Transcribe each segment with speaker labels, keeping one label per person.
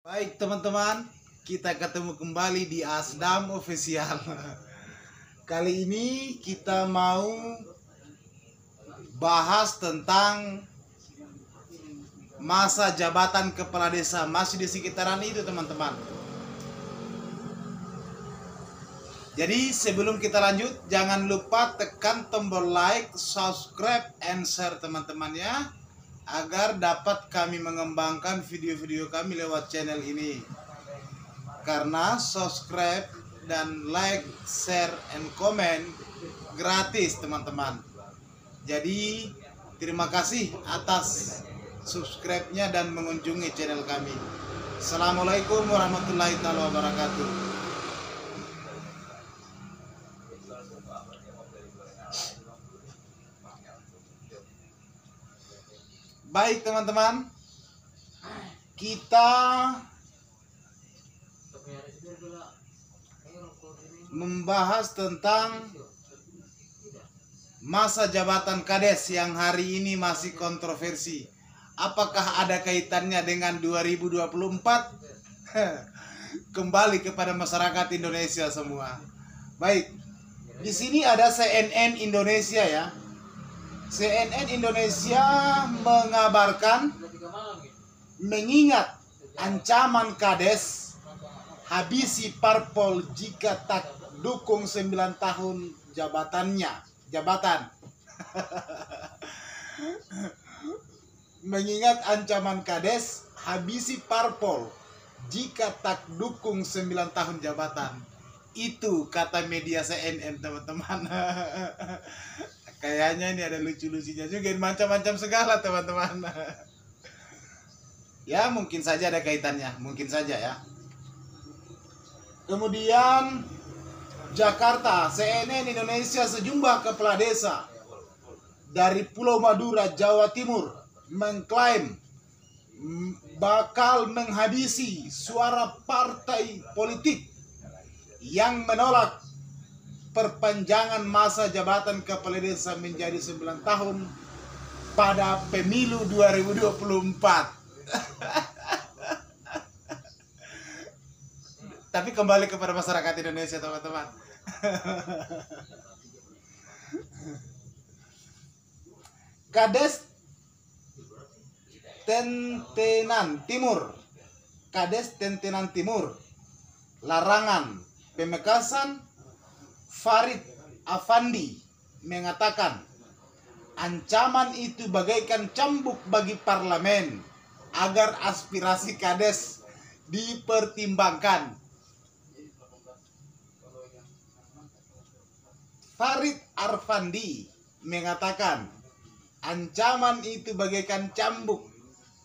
Speaker 1: Baik teman-teman, kita ketemu kembali di Asdam Official. Kali ini kita mau bahas tentang masa jabatan kepala desa, masih di sekitaran itu teman-teman. Jadi sebelum kita lanjut, jangan lupa tekan tombol like, subscribe, and share teman-teman ya, agar dapat kami mengembangkan video-video kami lewat channel ini. Karena subscribe dan like, share, and comment gratis teman-teman. Jadi terima kasih atas subscribe-nya dan mengunjungi channel kami. Assalamualaikum warahmatullahi wabarakatuh. Baik teman-teman, kita membahas tentang masa jabatan Kades yang hari ini masih kontroversi. Apakah ada kaitannya dengan 2024? Kembali kepada masyarakat Indonesia semua. Baik, di sini ada CNN Indonesia ya. CNN Indonesia mengabarkan, mengingat ancaman Kades habisi parpol jika tak dukung 9 tahun jabatan. Mengingat ancaman Kades habisi parpol jika tak dukung 9 tahun jabatan. Itu kata media CNN teman-teman. Kayaknya ini ada lucu-lucunya juga, macam-macam segala teman-teman. Ya mungkin saja ada kaitannya, mungkin saja ya. Kemudian Jakarta, CNN Indonesia, sejumlah kepala desa dari Pulau Madura, Jawa Timur mengklaim bakal menghabisi suara partai politik yang menolak perpanjangan masa jabatan kepala desa menjadi 9 tahun pada pemilu 2024. Tapi kembali kepada masyarakat Indonesia teman-teman. Kades Tentenan Timur, larangan Pemekasan. Farid Afandi mengatakan ancaman itu bagaikan cambuk bagi parlemen agar aspirasi Kades dipertimbangkan. Farid Arfandi mengatakan ancaman itu bagaikan cambuk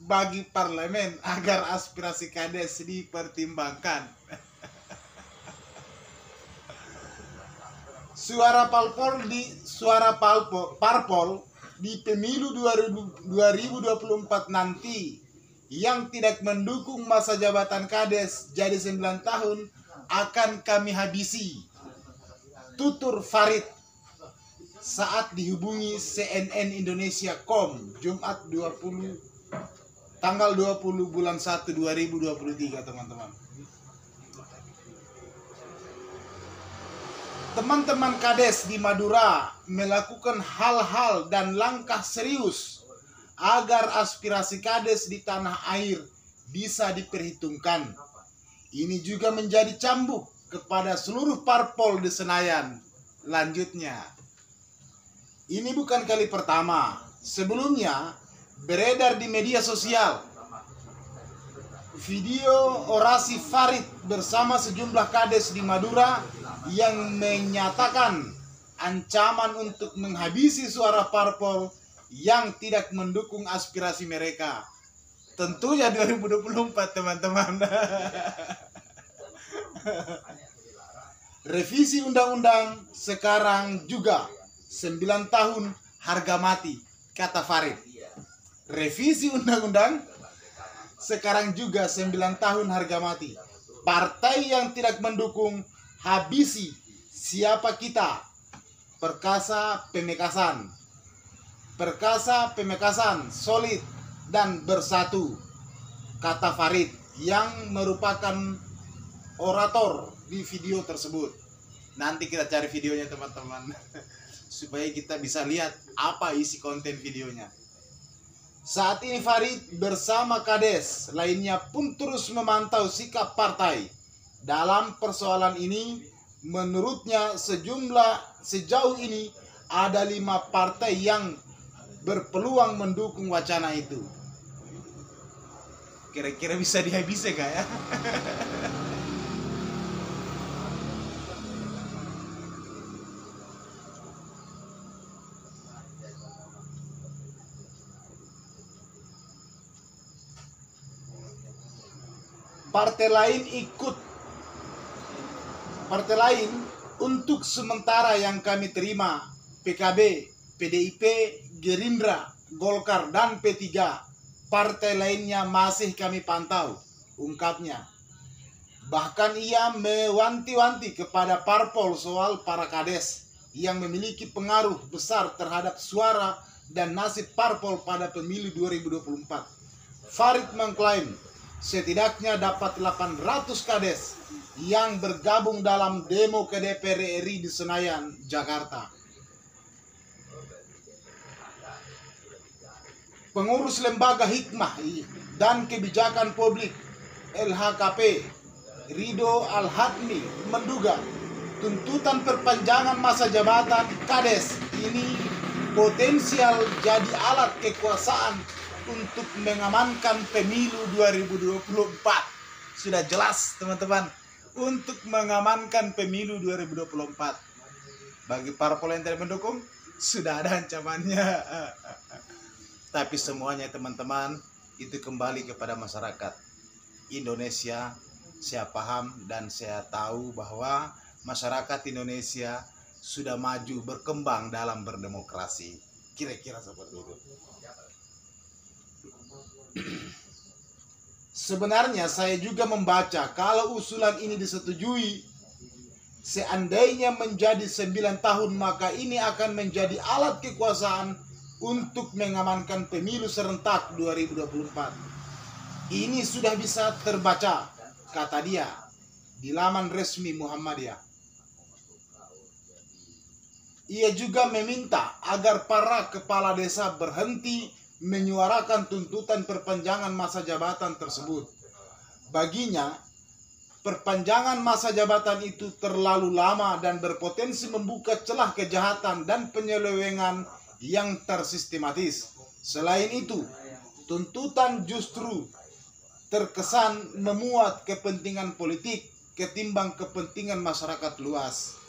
Speaker 1: bagi parlemen agar aspirasi Kades dipertimbangkan. Suara parpol di pemilu 2024 nanti yang tidak mendukung masa jabatan Kades jadi 9 tahun akan kami habisi, tutur Farid saat dihubungi CNN Indonesia.com Jumat tanggal 20 bulan 1 2023 teman-teman. Teman-teman Kades di Madura melakukan hal-hal dan langkah serius agar aspirasi Kades di tanah air bisa diperhitungkan. Ini juga menjadi cambuk kepada seluruh parpol di Senayan. Lanjutnya, ini bukan kali pertama. Sebelumnya beredar di media sosial video orasi Farid bersama sejumlah Kades di Madura yang menyatakan ancaman untuk menghabisi suara parpol yang tidak mendukung aspirasi mereka. Tentunya 2024 teman-teman. Revisi undang-undang sekarang juga 9 tahun harga mati, kata Farid. Revisi undang-undang sekarang juga 9 tahun harga mati. Partai yang tidak mendukung habisi siapa kita. Perkasa Pemekasan solid dan bersatu, kata Farid. yang merupakan orator di video tersebut. Nanti kita cari videonya teman-teman supaya kita bisa lihat apa isi konten videonya. Saat ini Farid bersama Kades lainnya pun terus memantau sikap partai dalam persoalan ini. Menurutnya sejauh ini ada 5 partai yang berpeluang mendukung wacana itu. Kira-kira bisa dihabisi gak ya? Partai lain untuk sementara yang kami terima PKB, PDIP, Gerindra, Golkar, dan P3. Partai lainnya masih kami pantau, ungkapnya. Bahkan ia mewanti-wanti kepada parpol soal para kades yang memiliki pengaruh besar terhadap suara dan nasib parpol pada pemilu 2024. Farid mengklaim setidaknya dapat 800 kades yang bergabung dalam demo ke DPR RI di Senayan, Jakarta. Pengurus Lembaga Hikmah dan Kebijakan Publik LHKP Ridho Al-Hadmi menduga tuntutan perpanjangan masa jabatan Kades ini potensial jadi alat kekuasaan untuk mengamankan pemilu 2024. Sudah jelas teman-teman, untuk mengamankan pemilu 2024. Bagi parpol yang tidak mendukung, sudah ada ancamannya. Tapi semuanya teman-teman, itu kembali kepada masyarakat Indonesia. Saya paham dan saya tahu bahwa masyarakat Indonesia sudah maju berkembang dalam berdemokrasi. Kira-kira seperti itu. Sebenarnya saya juga membaca kalau usulan ini disetujui, seandainya menjadi 9 tahun, maka ini akan menjadi alat kekuasaan untuk mengamankan pemilu serentak 2024. Ini sudah bisa terbaca, kata dia, di laman resmi Muhammadiyah. Ia juga meminta agar para kepala desa berhenti menyuarakan tuntutan perpanjangan masa jabatan tersebut. Baginya, perpanjangan masa jabatan itu terlalu lama dan berpotensi membuka celah kejahatan dan penyelewengan yang tersistematis. Selain itu, tuntutan justru terkesan memuat kepentingan politik ketimbang kepentingan masyarakat luas.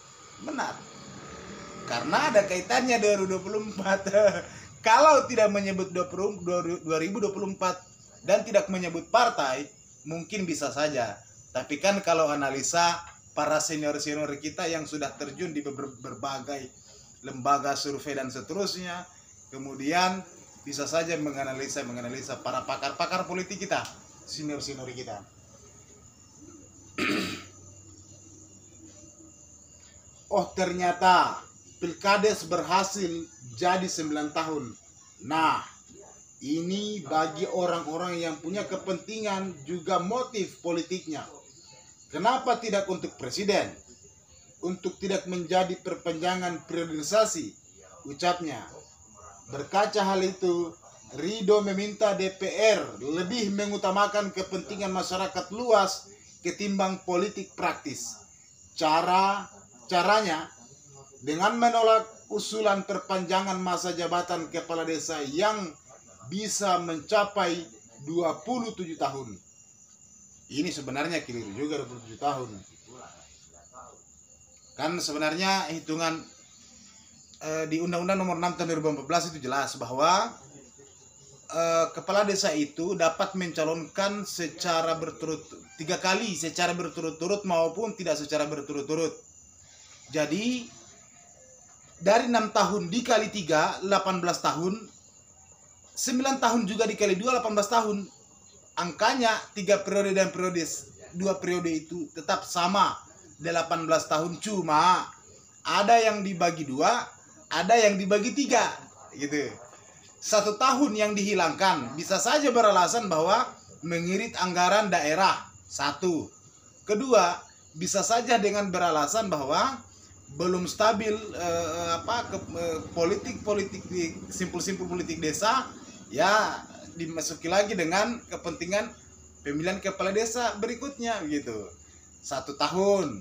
Speaker 1: Benar. Karena ada kaitannya 2024. Kalau tidak menyebut 2024 dan tidak menyebut partai, mungkin bisa saja. Tapi kan kalau analisa para senior-senior kita yang sudah terjun di berbagai lembaga survei dan seterusnya, kemudian bisa saja menganalisa para pakar-pakar politik kita, senior-senior kita. Oh, ternyata Pilkades berhasil jadi 9 tahun. Nah, ini bagi orang-orang yang punya kepentingan juga motif politiknya. Kenapa tidak untuk presiden? Untuk tidak menjadi perpanjangan priorisasi, ucapnya. Berkaca hal itu, Ridho meminta DPR lebih mengutamakan kepentingan masyarakat luas ketimbang politik praktis. Caranya dengan menolak usulan perpanjangan masa jabatan kepala desa yang bisa mencapai 27 tahun. Ini sebenarnya keliru juga 27 tahun. Kan sebenarnya hitungan di Undang-Undang Nomor 6 Tahun 2014 itu jelas bahwa kepala desa itu dapat mencalonkan secara 3 kali secara berturut-turut maupun tidak secara berturut-turut. Jadi dari 6 tahun dikali 3, 18 tahun. 9 tahun juga dikali 2, 18 tahun. Angkanya 3 periode dan 2 periode itu tetap sama, 18 tahun. Cuma ada yang dibagi 2, ada yang dibagi 3 gitu. 1 tahun yang dihilangkan bisa saja beralasan bahwa mengirit anggaran daerah. Satu. Kedua, bisa saja dengan beralasan bahwa belum stabil politik di simpul-simpul politik desa, ya dimasuki lagi dengan kepentingan pemilihan kepala desa berikutnya gitu. 1 tahun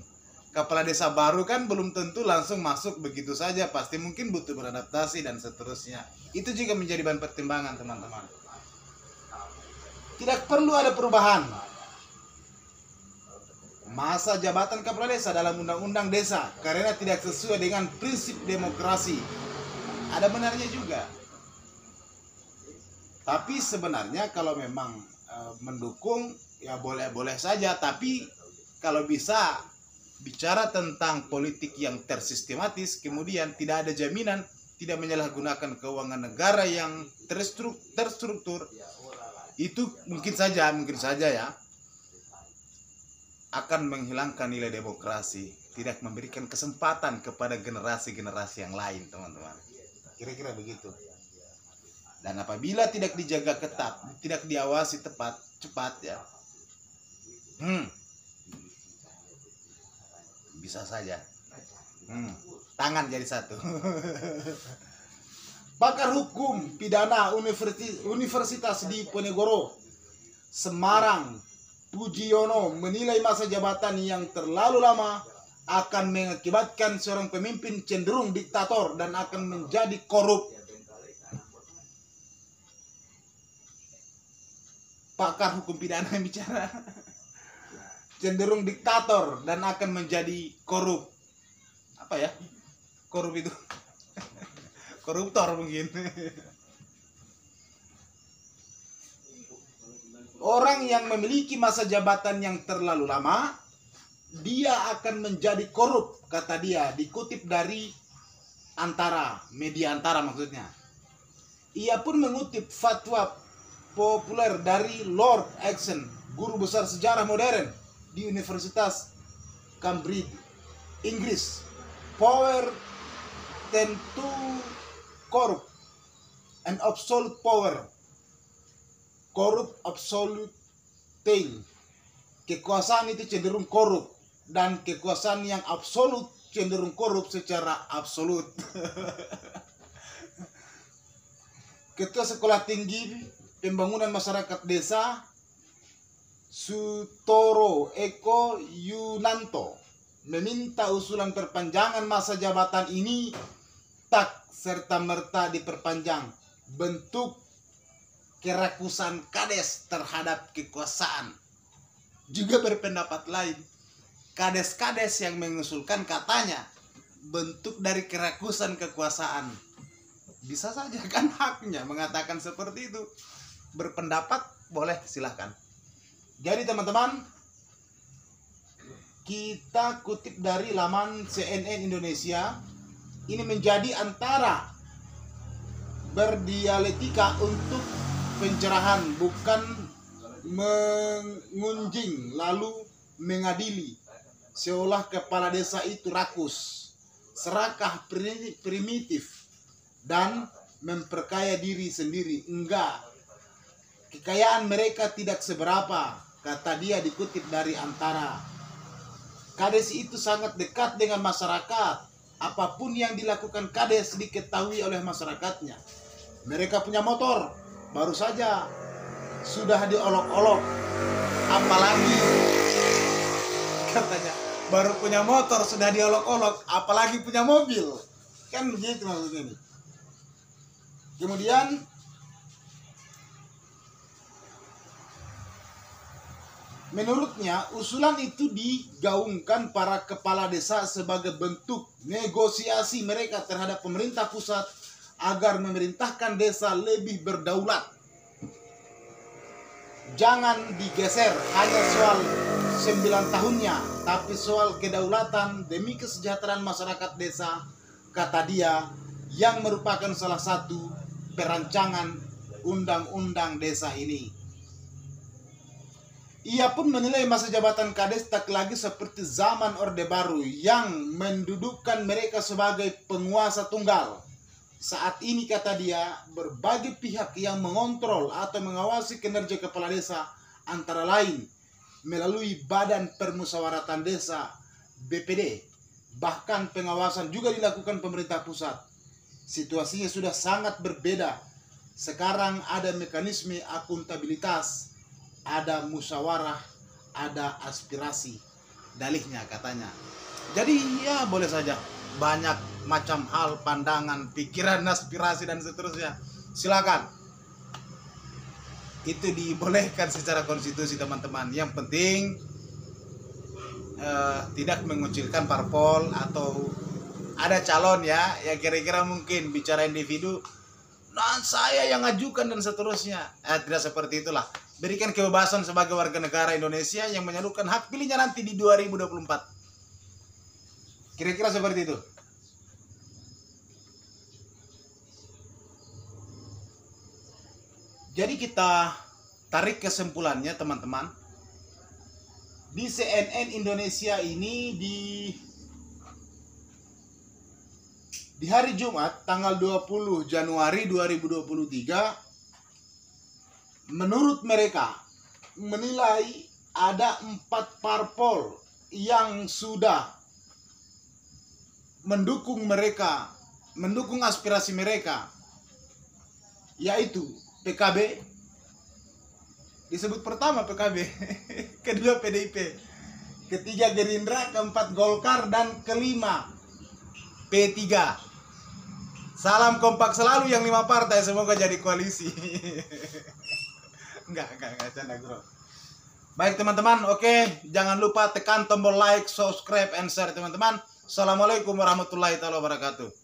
Speaker 1: kepala desa baru kan belum tentu langsung masuk begitu saja, pasti mungkin butuh beradaptasi dan seterusnya. Itu juga menjadi bahan pertimbangan teman-teman. Tidak perlu ada perubahan masa jabatan kepala desa dalam undang-undang desa karena tidak sesuai dengan prinsip demokrasi. Ada benarnya juga. Tapi sebenarnya kalau memang mendukung ya boleh-boleh saja, tapi kalau bisa bicara tentang politik yang tersistematis, kemudian tidak ada jaminan, tidak menyalahgunakan keuangan negara yang terstruktur, itu mungkin saja ya akan menghilangkan nilai demokrasi, tidak memberikan kesempatan kepada generasi-generasi yang lain, teman-teman. Kira-kira begitu. Dan apabila tidak dijaga ketat, tidak diawasi cepat ya, bisa saja tangan jadi satu. Pakar hukum pidana Universitas Diponegoro Semarang, Pujiono, menilai masa jabatan yang terlalu lama akan mengakibatkan seorang pemimpin cenderung diktator dan akan menjadi korup. Pakar hukum pidana yang bicara cenderung diktator dan akan menjadi korup. Apa ya? Korup itu koruptor mungkin. Orang yang memiliki masa jabatan yang terlalu lama, dia akan menjadi korup, kata dia, dikutip dari media Antara maksudnya. Ia pun mengutip fatwa populer dari Lord Acton, guru besar sejarah modern di Universitas Cambridge, Inggris. Power tentu korup, an absolute power. Korup absolute thing. Kekuasaan itu cenderung korup, dan kekuasaan yang absolut cenderung korup secara absolut. Ketua Sekolah Tinggi Pembangunan Masyarakat Desa Sutoro Eko Yunanto meminta usulan perpanjangan masa jabatan ini tak serta-merta diperpanjang bentuk kerakusan kades terhadap kekuasaan. Juga berpendapat lain, kades-kades yang mengusulkan katanya bentuk dari kerakusan kekuasaan. Bisa saja kan haknya mengatakan seperti itu. Berpendapat boleh, silahkan. Jadi teman-teman, kita kutip dari laman CNN Indonesia. Ini menjadi antara berdialektika untuk pencerahan, bukan mengunjing lalu mengadili seolah kepala desa itu rakus, serakah, primitif, dan memperkaya diri sendiri. Enggak, kekayaan mereka tidak seberapa, kata dia, dikutip dari Antara. Kades itu sangat dekat dengan masyarakat. Apapun yang dilakukan kades diketahui oleh masyarakatnya. Mereka punya motor, baru saja sudah diolok-olok, apalagi katanya baru punya motor sudah diolok-olok, apalagi punya mobil, kan begitu maksudnya ini. Kemudian menurutnya usulan itu digaungkan para kepala desa sebagai bentuk negosiasi mereka terhadap pemerintah pusat agar memerintahkan desa lebih berdaulat. Jangan digeser hanya soal 9 tahunnya, tapi soal kedaulatan demi kesejahteraan masyarakat desa, kata dia, yang merupakan salah satu perancangan undang-undang desa ini. Ia pun menilai masa jabatan kades tak lagi seperti zaman Orde Baru yang mendudukkan mereka sebagai penguasa tunggal. Saat ini, kata dia, berbagai pihak yang mengontrol atau mengawasi kinerja kepala desa antara lain melalui Badan Permusyawaratan Desa BPD, bahkan pengawasan juga dilakukan pemerintah pusat. Situasinya sudah sangat berbeda. Sekarang ada mekanisme akuntabilitas, ada musyawarah, ada aspirasi, dalihnya katanya. Jadi ya boleh saja banyak macam hal, pandangan, pikiran, aspirasi dan seterusnya. Silakan. Itu dibolehkan secara konstitusi teman-teman. Yang penting tidak mengucilkan parpol atau ada calon ya yang kira-kira mungkin bicara individu, nah saya yang ajukan dan seterusnya. Tidak seperti itulah. Berikan kebebasan sebagai warga negara Indonesia yang menyalurkan hak pilihnya nanti di 2024. Kira-kira seperti itu. Jadi kita tarik kesimpulannya teman-teman. Di CNN Indonesia ini di hari Jumat tanggal 20 Januari 2023, menurut mereka menilai ada 4 parpol yang sudah mendukung mereka, mendukung aspirasi mereka, yaitu PKB, disebut pertama PKB, kedua PDIP, ketiga Gerindra, keempat Golkar, dan kelima P3. Salam kompak selalu yang 5 partai, semoga jadi koalisi. Enggak, canda bro. Baik teman-teman, oke, jangan lupa tekan tombol like, subscribe, and share teman-teman. Assalamualaikum warahmatullahi wabarakatuh.